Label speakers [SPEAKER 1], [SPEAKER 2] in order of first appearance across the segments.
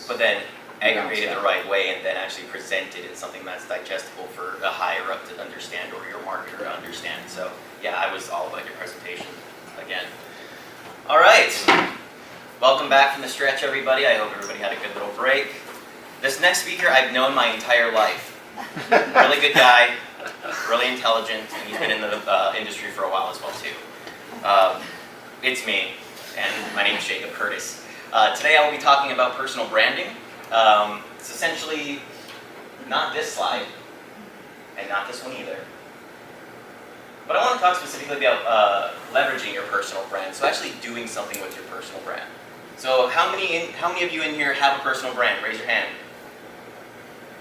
[SPEAKER 1] but then aggregate it the right way and then actually present it in something that's digestible for a higher up to understand or your marketer to understand. So yeah, I was all about your presentation again. All right, welcome back from the stretch, everybody. I hope everybody had a good little break. This next speaker I've known my entire life. Really good guy, really intelligent, and he's been in the industry for a while as well too. It's me, and my name is Jacob Curtis. Today I will be talking about personal branding. It's essentially not this slide, and not this one either. But I want to talk specifically about leveraging your personal brand, so actually doing something with your personal brand. So how many of you in here have a personal brand? Raise your hand.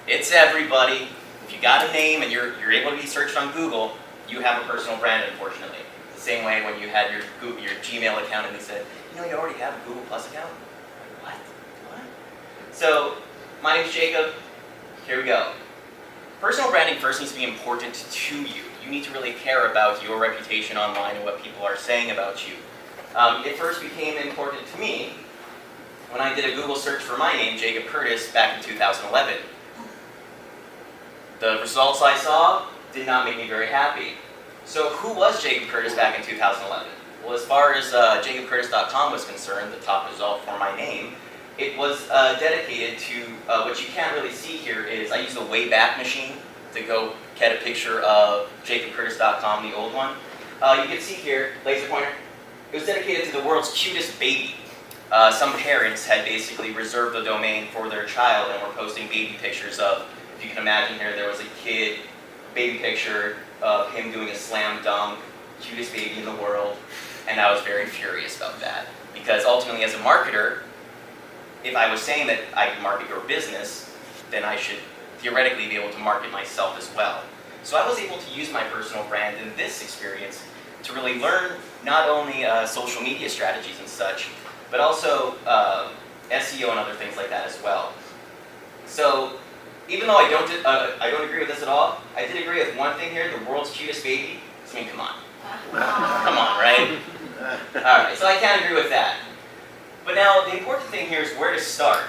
[SPEAKER 1] It's everybody. If you got a name and you're able to be searched on Google, you have a personal brand, unfortunately. The same way when you had your Gmail account and they said, you know, you already have a Google Plus account? What? So, my name's Jacob. Here we go. Personal branding first needs to be important to you. You need to really care about your reputation online and what people are saying about you. It first became important to me when I did a Google search for my name, Jacob Curtis, back in 2011. The results I saw did not make me very happy. So who was Jacob Curtis back in 2011? Well, as far as jacobcurtis.com was concerned, the top result for my name, it was dedicated to, what you can't really see here is, I used the Wayback Machine to go get a picture of jacobcurtis.com, the old one. You can see here, laser pointer, it was dedicated to the world's cutest baby. Some parents had basically reserved the domain for their child and were posting baby pictures of, if you can imagine here, there was a kid, baby picture of him doing a slam dunk, cutest baby in the world, and I was very furious about that. Because ultimately as a marketer, if I was saying that I could market your business, then I should theoretically be able to market myself as well. So I was able to use my personal brand in this experience to really learn not only social media strategies and such, but also SEO and other things like that as well. So even though I don't agree with this at all, I did agree with one thing here, the world's cutest baby. I mean, come on. Come on, right? Alright, so I can't agree with that. But now, the important thing here is where to start.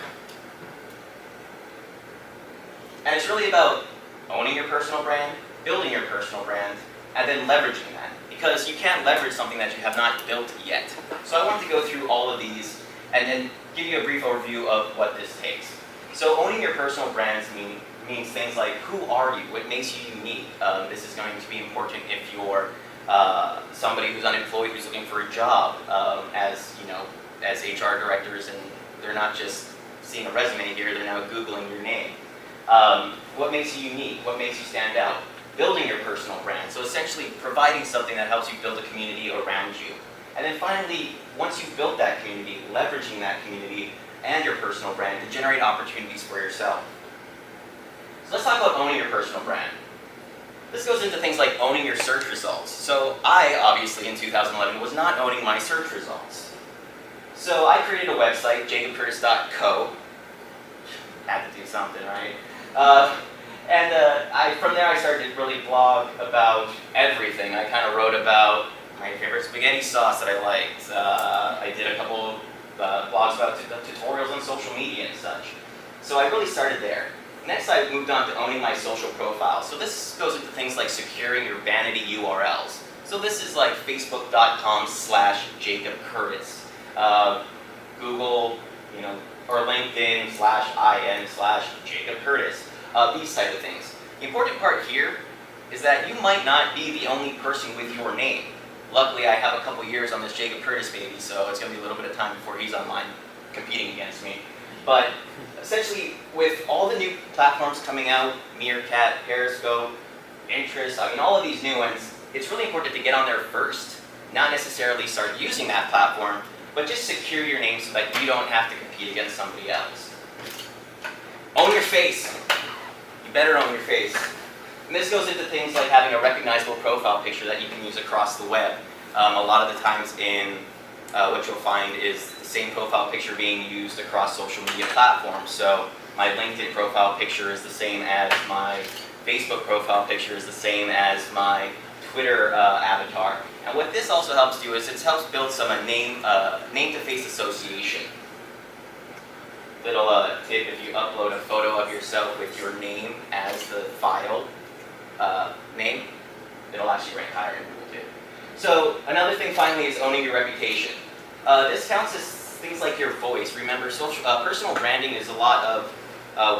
[SPEAKER 1] And it's really about owning your personal brand, building your personal brand, and then leveraging that. Because you can't leverage something that you have not built yet. So I wanted to go through all of these and then give you a brief overview of what this takes. So owning your personal brands means things like, who are you? What makes you unique? This is going to be important if you're somebody who's unemployed, who's looking for a job, as HR directors, and they're not just seeing a resume here, they're now Googling your name. What makes you unique? What makes you stand out? Building your personal brand. So essentially providing something that helps you build a community around you. And then finally, once you've built that community, leveraging that community and your personal brand to generate opportunities for yourself. So let's talk about owning your personal brand. This goes into things like owning your search results. So I, obviously, in 2011, was not owning my search results. So I created a website, jacobcurtis.co. Had to do something, right? From there I started to really blog about everything. I kind of wrote about my favorite spaghetti sauce that I liked. I did a couple blogs about tutorials on social media and such. So I really started there. Next I moved on to owning my social profile. So this goes into things like securing your vanity URLs. So this is like facebook.com/Jacob Curtis. Google, or LinkedIn/IN/Jacob Curtis. These type of things. The important part here is that you might not be the only person with your name. Luckily, I have a couple years on this Jacob Curtis baby, so it's going to be a little bit of time before he's online competing against me. But essentially, with all the new platforms coming out, Meerkat, Periscope, Pinterest, all of these new ones, it's really important to get on there first, not necessarily start using that platform, but just secure your name so that you don't have to compete against somebody else. Own your face. You better own your face. And this goes into things like having a recognizable profile picture that you can use across the web. A lot of the times what you'll find is the same profile picture being used across social media platforms. So my LinkedIn profile picture is the same as my Facebook profile picture is the same as my Twitter avatar. And what this also helps do is it helps build some name-to-face association. little tip: if you upload a photo of yourself with your name as the file name, it'll actually rank higher in Google too. So another thing finally is owning your reputation. This counts as things like your voice. Remember, personal branding is a lot of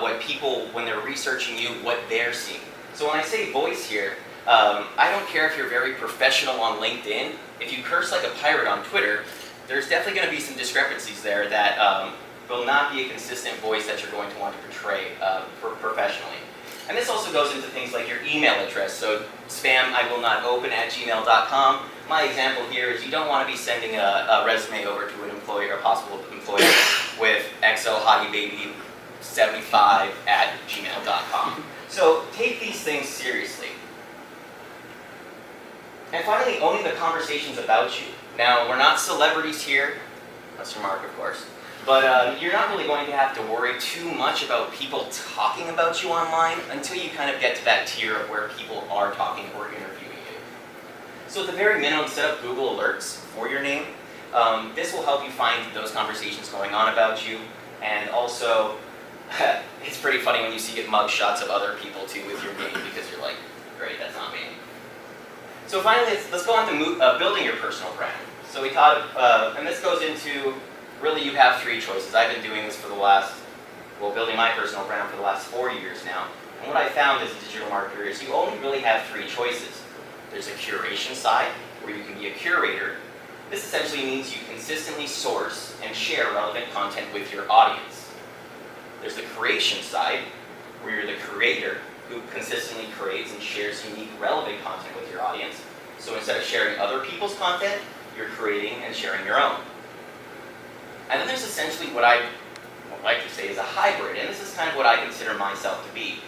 [SPEAKER 1] what people, when they're researching you, what they're seeing. So when I say voice here, I don't care if you're very professional on LinkedIn. If you curse like a pirate on Twitter, there's definitely going to be some discrepancies there that will not be a consistent voice that you're going to want to portray professionally. And this also goes into things like your email address. So spamiwillnotopen@gmail.com. My example here is you don't want to be sending a resume over to an employer, a possible employer, with xohottybaby75@gmail.com. So take these things seriously. And finally, owning the conversations about you. Now, we're not celebrities here, that's your mark, of course, but you're not really going to have to worry too much about people talking about you online until you kind of get to that tier of where people are talking or interviewing you. So at the very minimum, set up Google Alerts for your name. This will help you find those conversations going on about you, and also, it's pretty funny when you see mug shots of other people too with your name, because you're like, great, that's not me. So finally, let's go on to building your personal brand. So we thought, and this goes into, really you have three choices. I've been doing this for the last, building my personal brand for the last 4 years now. And what I found as a digital marketer is you only really have three choices. There's a curation side, where you can be a curator. This essentially means you consistently source and share relevant content with your audience. There's the creation side, where you're the creator, who consistently creates and shares unique, relevant content with your audience. So instead of sharing other people's content, you're creating and sharing your own. And then there's essentially what I would like to say is a hybrid, and this is kind of what I consider myself to be.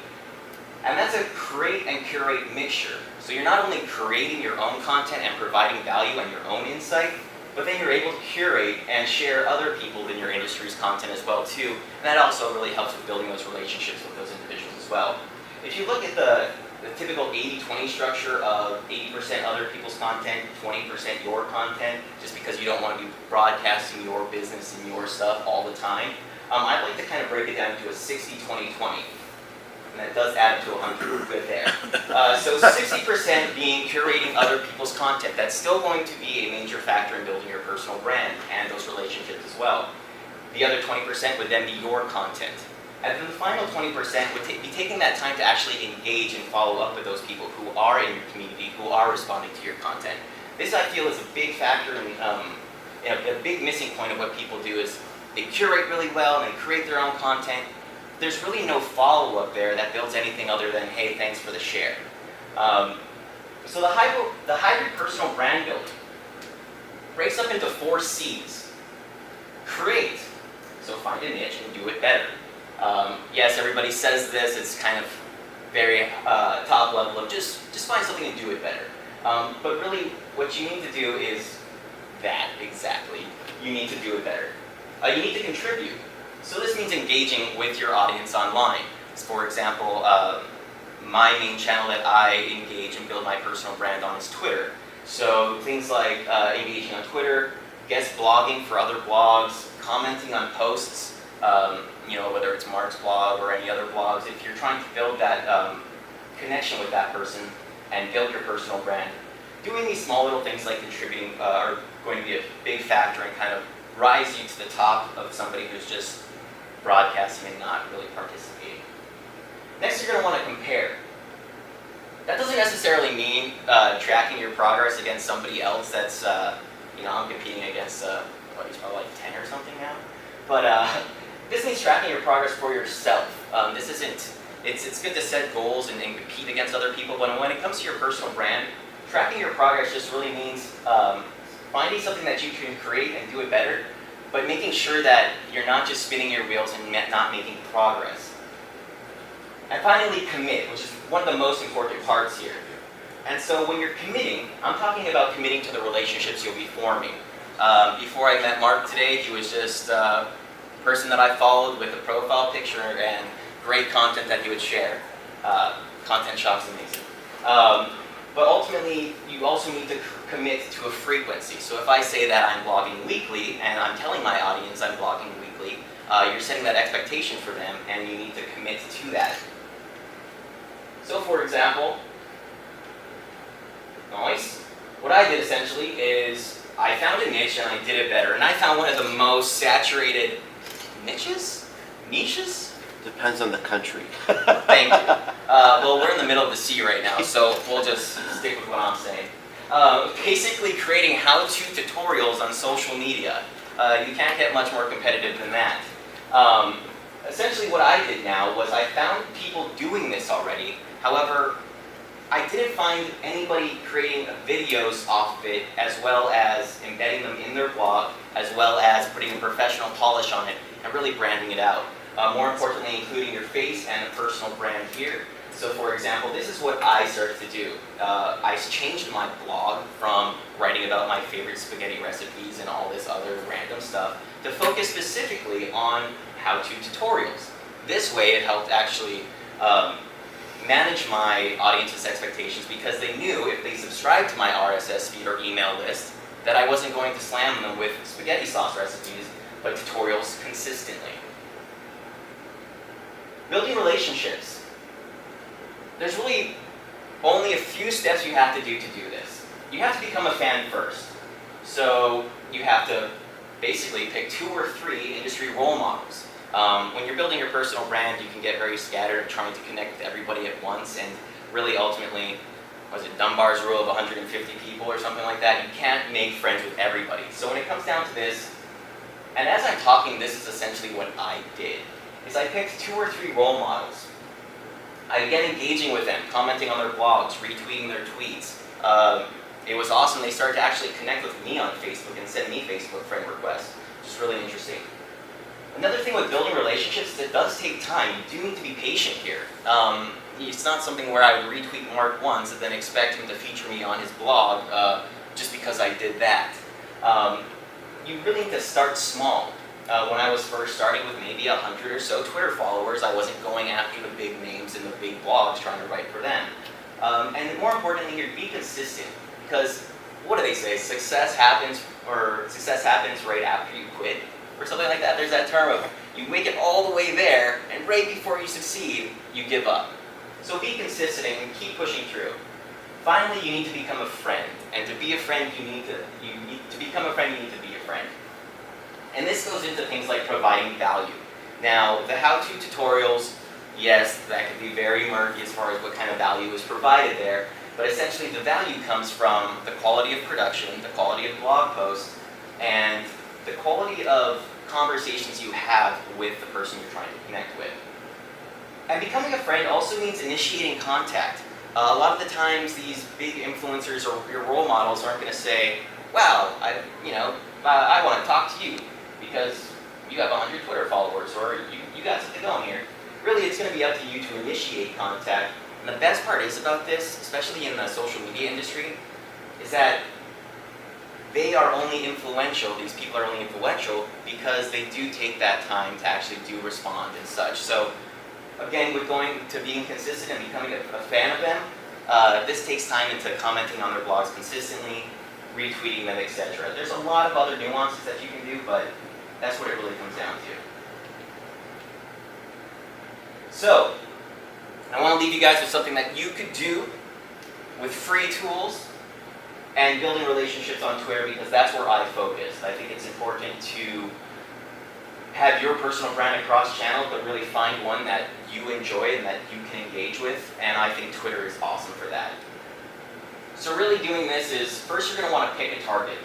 [SPEAKER 1] And that's a create and curate mixture. So you're not only creating your own content and providing value and your own insight, but then you're able to curate and share other people in your industry's content as well too. And that also really helps with building those relationships with those individuals as well. If you look at the typical 80-20 structure of 80% other people's content, 20% your content, just because you don't want to be broadcasting your business and your stuff all the time, I'd like to kind of break it down to a 60-20-20. And that does add up to 100, we're good there. So 60% being curating other people's content. That's still going to be a major factor in building your personal brand and those relationships as well. The other 20% would then be your content. And then the final 20% would be taking that time to actually engage and follow up with those people who are in your community, who are responding to your content. This, I feel, is a big factor in a big missing point of what people do is they curate really well and they create their own content. There's really no follow-up there that builds anything other than, hey, thanks for the share. So the hybrid personal brand building breaks up into 4 C's. Create, so find a niche and do it better. Yes, everybody says this, it's kind of very top level of just find something and do it better. But really, what you need to do is that exactly. You need to do it better. You need to contribute. So this means engaging with your audience online. For example, my main channel that I engage and build my personal brand on is Twitter. So things like engaging on Twitter, guest blogging for other blogs, commenting on posts, whether it's Mark's blog or any other blogs. If you're trying to build that connection with that person and build your personal brand, doing these small little things like contributing are going to be a big factor and kind of rise you to the top of somebody who's just broadcasting and not really participating. Next, you're going to want to compare. That doesn't necessarily mean tracking your progress against somebody else that's, I'm competing against, he's probably like 10 or something now. But this means tracking your progress for yourself. It's good to set goals and compete against other people, but when it comes to your personal brand, tracking your progress just really means finding something that you can create and do it better, but making sure that you're not just spinning your wheels and not making progress. And finally, commit, which is one of the most important parts here. And so when you're committing, I'm talking about committing to the relationships you'll be forming. Before I met Mark today, he was just a person that I followed with a profile picture and great content that he would share. Content shop's amazing. But ultimately, you also need to commit to a frequency. So if I say that I'm blogging weekly, and I'm telling my audience I'm blogging weekly, you're setting that expectation for them, and you need to commit to that. So for example, what I did essentially is I found a niche and I did it better. And I found one of the most saturated niches?
[SPEAKER 2] Depends on the country.
[SPEAKER 1] Thank you. Well, we're in the middle of the sea right now, so we'll just stick with what I'm saying. Basically creating how-to tutorials on social media. You can't get much more competitive than that. Essentially what I did now was I found people doing this already. However, I didn't find anybody creating videos off of it, as well as embedding them in their blog, as well as putting a professional polish on it and really branding it out. More importantly, including your face and a personal brand here. So for example, this is what I started to do. I changed my blog from writing about my favorite spaghetti recipes and all this other random stuff to focus specifically on how-to tutorials. This way it helped actually manage my audience's expectations, because they knew if they subscribed to my RSS feed or email list that I wasn't going to slam them with spaghetti sauce recipes, but tutorials consistently. Building relationships. There's really only a few steps you have to do this. You have to become a fan first. So you have to basically pick 2 or 3 industry role models. When you're building your personal brand, you can get very scattered and trying to connect with everybody at once, and really ultimately, was it Dunbar's rule of 150 people or something like that? You can't make friends with everybody. So when it comes down to this, and as I'm talking, this is essentially what I did, is I picked 2 or 3 role models. I began engaging with them, commenting on their blogs, retweeting their tweets. It was awesome. They started to actually connect with me on Facebook and send me Facebook friend requests, which is really interesting. Another thing with building relationships is it does take time. You do need to be patient here. It's not something where I would retweet Mark once and then expect him to feature me on his blog just because I did that. You really need to start small. When I was first starting with maybe 100 or so Twitter followers, I wasn't going after the big names and the big blogs trying to write for them. And more importantly here, be consistent. Because what do they say? Success happens right after you quit, or something like that. There's that term of you make it all the way there, and right before you succeed, you give up. So be consistent and keep pushing through. Finally, you need to become a friend, and to be a friend, you need to become a friend. You need to be a friend. And this goes into things like providing value. Now, the how-to tutorials, yes, that can be very murky as far as what kind of value is provided there. But essentially, the value comes from the quality of production, the quality of blog posts, and the quality of conversations you have with the person you're trying to connect with. And becoming a friend also means initiating contact. A lot of the times, these big influencers or your role models aren't going to say, "Wow, I want to talk to you because you have 100 Twitter followers, or you got something going here." Really, it's going to be up to you to initiate contact. And the best part is about this, especially in the social media industry, is that they are only influential, these people are only influential because they do take that time to actually do respond and such. So again, with going to being consistent and becoming a fan of them, this takes time into commenting on their blogs consistently, retweeting them, etc. There's a lot of other nuances that you can do, but that's what it really comes down to. So, I want to leave you guys with something that you could do with free tools and building relationships on Twitter, because that's where I focus. I think it's important to have your personal brand across channels, but really find one that you enjoy and that you can engage with, and I think Twitter is awesome for that. So really doing this is, first you're going to want to pick a target.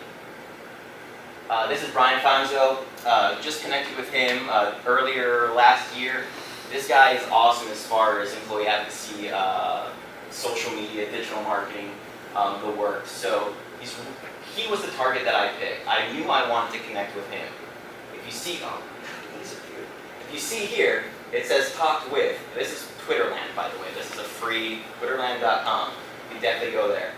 [SPEAKER 1] This is Brian Fanzo. Just connected with him earlier last year. This guy is awesome as far as employee advocacy, social media, digital marketing, the works. So he was the target that I picked. I knew I wanted to connect with him. If you see, if you see here, it says talked with. This is Twitterland, by the way. This is a free twitterland.com. You can definitely go there.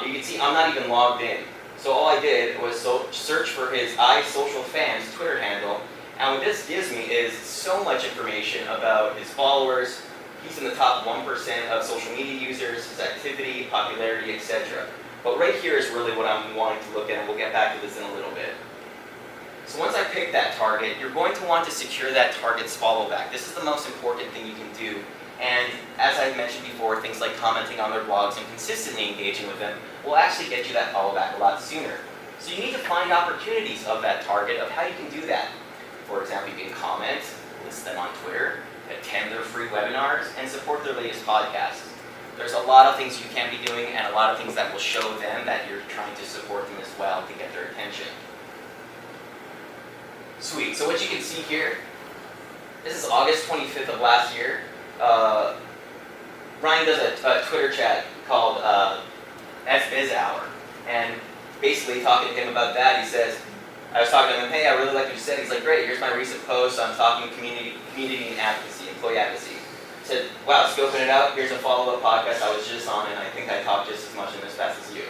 [SPEAKER 1] You can see I'm not even logged in. So all I did was search for his iSocialFans Twitter handle. And what this gives me is so much information about his followers. He's in the top 1% of social media users, his activity, popularity, etc. But right here is really what I'm wanting to look at, and we'll get back to this in a little bit. So once I pick that target, you're going to want to secure that target's follow back. This is the most important thing you can do. And as I mentioned before, things like commenting on their blogs and consistently engaging with them will actually get you that follow back a lot sooner. So you need to find opportunities of that target of how you can do that. For example, you can comment, list them on Twitter, attend their free webinars, and support their latest podcasts. There's a lot of things you can be doing and a lot of things that will show them that you're trying to support them as well to get their attention. Sweet, so what you can see here, this is August 25th of last year. Ryan does a Twitter chat called SBiz Hour, and basically talking to him about that, he says, I was talking to him, hey, I really like what you said. He's like, great, here's my recent post on talking community and advocacy, employee advocacy. I said, wow, scoping it out, here's a follow-up podcast I was just on, and I think I talked just as much and as fast as you.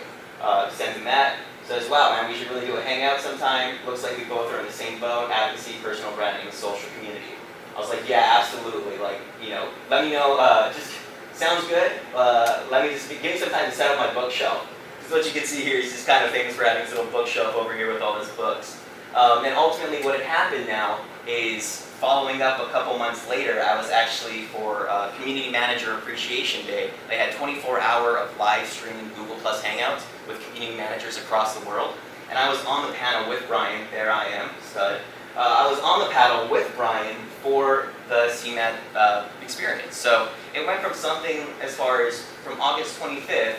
[SPEAKER 1] Sends him that, says, wow, man, we should really do a hangout sometime. Looks like we both are in the same boat, advocacy, personal branding, and social community. I was like, yeah, absolutely, like, you know, let me know, just sounds good. Let me just give me some time to set up my bookshelf. Because what you can see here, he's just kind of famous for having his little bookshelf over here with all his books. And ultimately what had happened now is, following up a couple months later, I was actually for Community Manager Appreciation Day. They had 24-hour of live streaming Google Plus Hangouts with community managers across the world. And I was on the panel with Brian, there I am, stud. I was on the panel with Brian for the CMAT experience. So it went from something as far as from August 25th,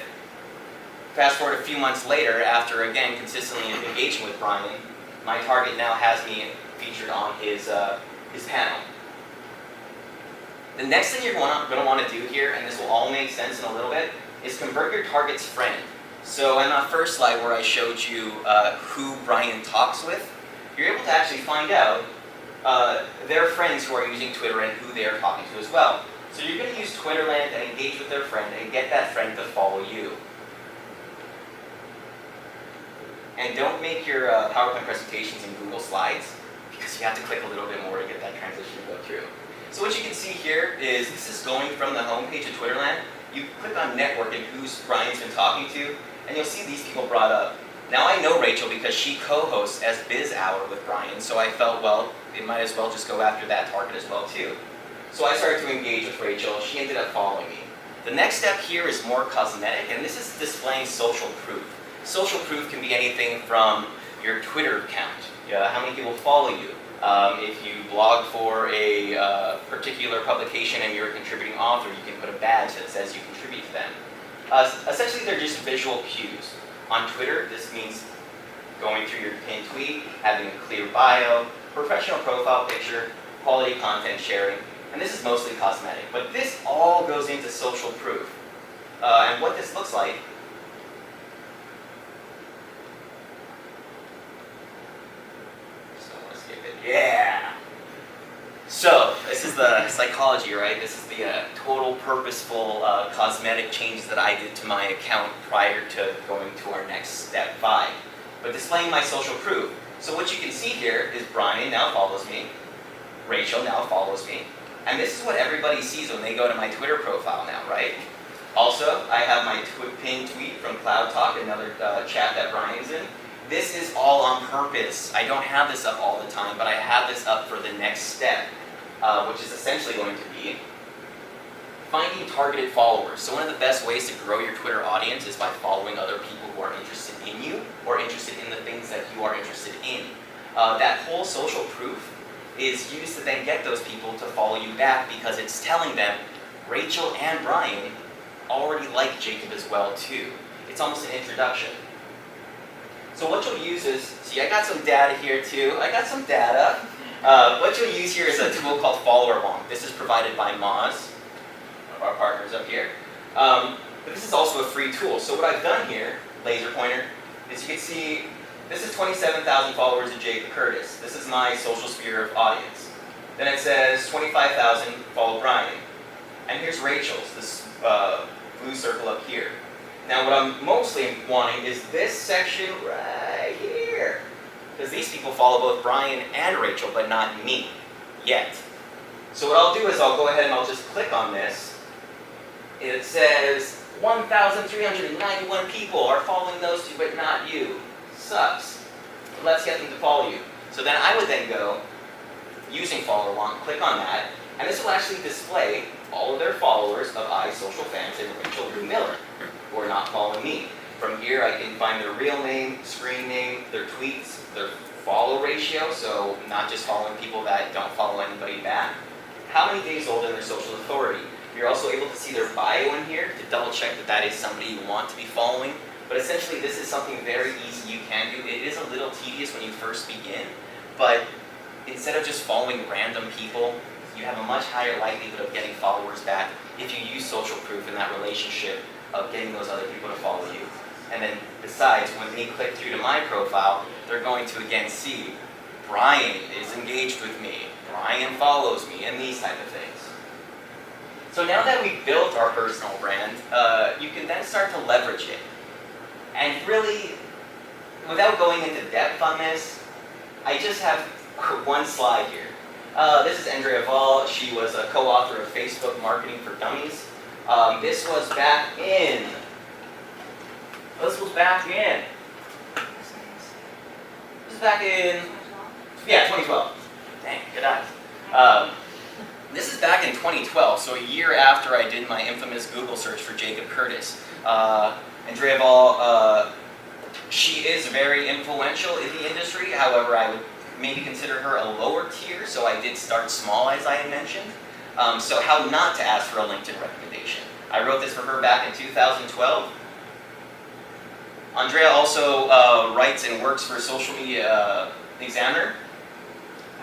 [SPEAKER 1] fast forward a few months later, after again consistently engaging with Brian, my target now has me featured on his panel. The next thing you're going to want to do here, and this will all make sense in a little bit, is convert your target's friend. So in my first slide where I showed you who Brian talks with, you're able to actually find out their friends who are using Twitter and who they are talking to as well. So you're going to use Twitterland and engage with their friend and get that friend to follow you. And don't make your PowerPoint presentations in Google Slides, because you have to click a little bit more to get that transition to go through. So what you can see here is this is going from the homepage of Twitterland. You click on network and who Brian's been talking to, and you'll see these people brought up. Now I know Rachel because she co-hosts SBiz Hour with Brian, so I felt, well, it might as well just go after that target as well too. So I started to engage with Rachel. She ended up following me. The next step here is more cosmetic, and this is displaying social proof. Social proof can be anything from your Twitter account, how many people follow you. If you blog for a particular publication and you're a contributing author, you can put a badge that says you contribute to them. Essentially, they're just visual cues. On Twitter, this means going through your pinned tweet, having a clear bio, professional profile picture, quality content sharing, and this is mostly cosmetic. But this all goes into social proof. And what this looks like, yeah! So, this is the psychology, right? This is the total purposeful cosmetic changes that I did to my account prior to going to our next step 5. But displaying my social proof. So what you can see here is Brian now follows me, Rachel now follows me, and this is what everybody sees when they go to my Twitter profile now, right? Also, I have my pinned tweet from Cloud Talk, another chat that Brian's in. This is all on purpose. I don't have this up all the time, but I have this up for the next step, which is essentially going to be finding targeted followers. So one of the best ways to grow your Twitter audience is by following other people who are interested in you or interested in the things that you are interested in. That whole social proof is used to then get those people to follow you back because it's telling them Rachel and Brian already like Jacob as well too. It's almost an introduction. So what you'll use is, see I got some data here too. I got some data. What you'll use here is a tool called Follower Wonk. This is provided by Moz, one of our partners up here. But this is also a free tool. So what I've done here, laser pointer, is you can see this is 27,000 followers of Jacob Curtis. This is my social sphere of audience. Then it says 25,000 follow Brian. And here's Rachel's, this blue circle up here. Now what I'm mostly wanting is this section right here. Because these people follow both Brian and Rachel, but not me, yet. So what I'll do is I'll go ahead and I'll just click on this. It says 1,391 people are following those two, but not you. Sucks. Let's get them to follow you. So then I would then go, using follower one, click on that, and this will actually display all of their followers of iSocialFans and Rachel Rue Miller, who are not following me. From here I can find their real name, screen name, their tweets, their follow ratio, so not just following people that don't follow anybody back. How many days old and their social authority. You're also able to see their bio in here to double check that that is somebody you want to be following. But essentially this is something very easy you can do. It is a little tedious when you first begin, but instead of just following random people, you have a much higher likelihood of getting followers back if you use social proof in that relationship of getting those other people to follow you. And then besides, when they click through to my profile, they're going to again see Brian is engaged with me, Brian follows me, and these type of things. So now that we've built our personal brand, you can then start to leverage it. And really, without going into depth on this, I just have one slide here. This is Andrea Vall. She was a co-author of Facebook Marketing for Dummies. This was back in 2012. Dang, good eyes. This is back in 2012, so a year after I did my infamous Google search for Jacob Curtis. Andrea Vall, she is very influential in the industry. However, I would maybe consider her a lower tier, so I did start small, as I had mentioned. So how not to ask for a LinkedIn recommendation. I wrote this for her back in 2012. Andrea also writes and works for Social Media Examiner.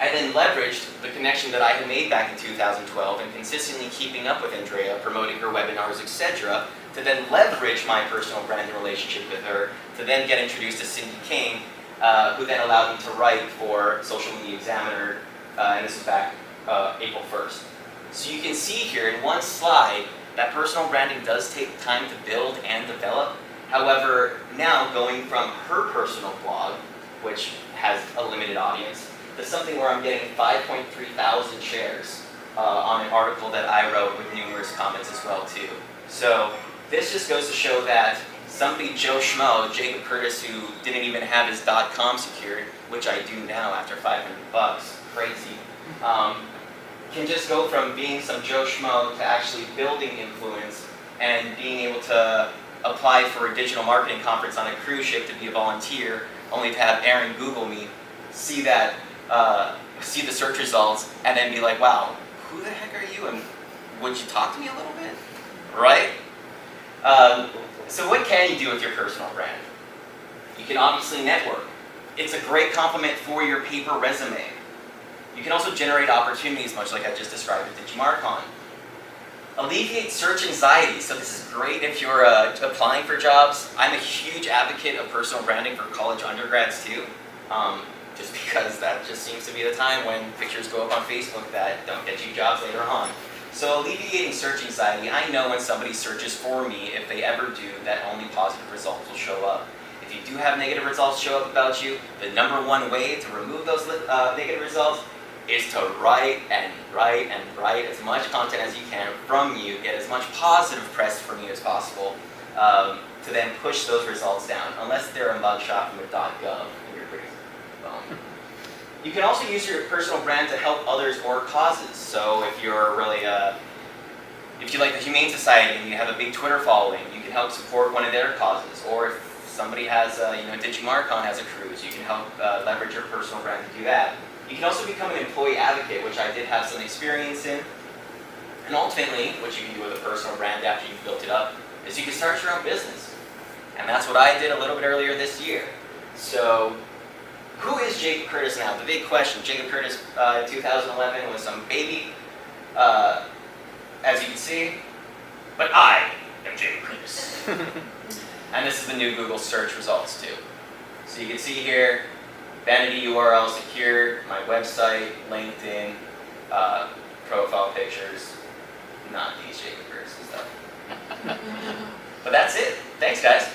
[SPEAKER 1] I then leveraged the connection that I had made back in 2012 and consistently keeping up with Andrea, promoting her webinars, etc., to then leverage my personal brand and relationship with her, to then get introduced to Cindy King, who then allowed me to write for Social Media Examiner, and this was back April 1st. So you can see here in one slide that personal branding does take time to build and develop. However, now going from her personal blog, which has a limited audience, to something where I'm getting 5.3 thousand shares on an article that I wrote with numerous comments as well too. So this just goes to show that somebody, Joe Schmo, Jacob Curtis, who didn't even have his .com secured, which I do now after 500 bucks, crazy, can just go from being some Joe Schmo to actually building influence and being able to apply for a digital marketing conference on a cruise ship to be a volunteer, only to have Aaron Google me, see that, see the search results, and then be like, wow, who the heck are you, and would you talk to me a little bit, right? So what can you do with your personal brand? You can obviously network. It's a great compliment for your paper resume. You can also generate opportunities, much like I just described with Digimarcon. Alleviate search anxiety. So this is great if you're applying for jobs. I'm a huge advocate of personal branding for college undergrads too. Just because that just seems to be the time when pictures go up on Facebook that don't get you jobs later on. So alleviating search anxiety. I know when somebody searches for me, if they ever do, that only positive results will show up. If you do have negative results show up about you, the number one way to remove those negative results is to write and write and write as much content as you can from you, get as much positive press from you as possible, to then push those results down, unless they're a mugshot from a .gov and you're pretty bummed. You can also use your personal brand to help others or causes. So if you're really, if you like the Humane Society and you have a big Twitter following, you can help support one of their causes. Or if somebody has, Digimarcon has a cruise, you can help leverage your personal brand to do that. You can also become an employee advocate, which I did have some experience in. And ultimately, what you can do with a personal brand after you've built it up is you can start your own business. And that's what I did a little bit earlier this year. So, who is Jacob Curtis now? The big question. Jacob Curtis in 2011 was some baby, as you can see. But I am Jacob Curtis. And this is the new Google search results too. So you can see here, vanity URL secure, my website, LinkedIn, profile pictures, not these Jacob Curtis stuff. But that's it. Thanks, guys.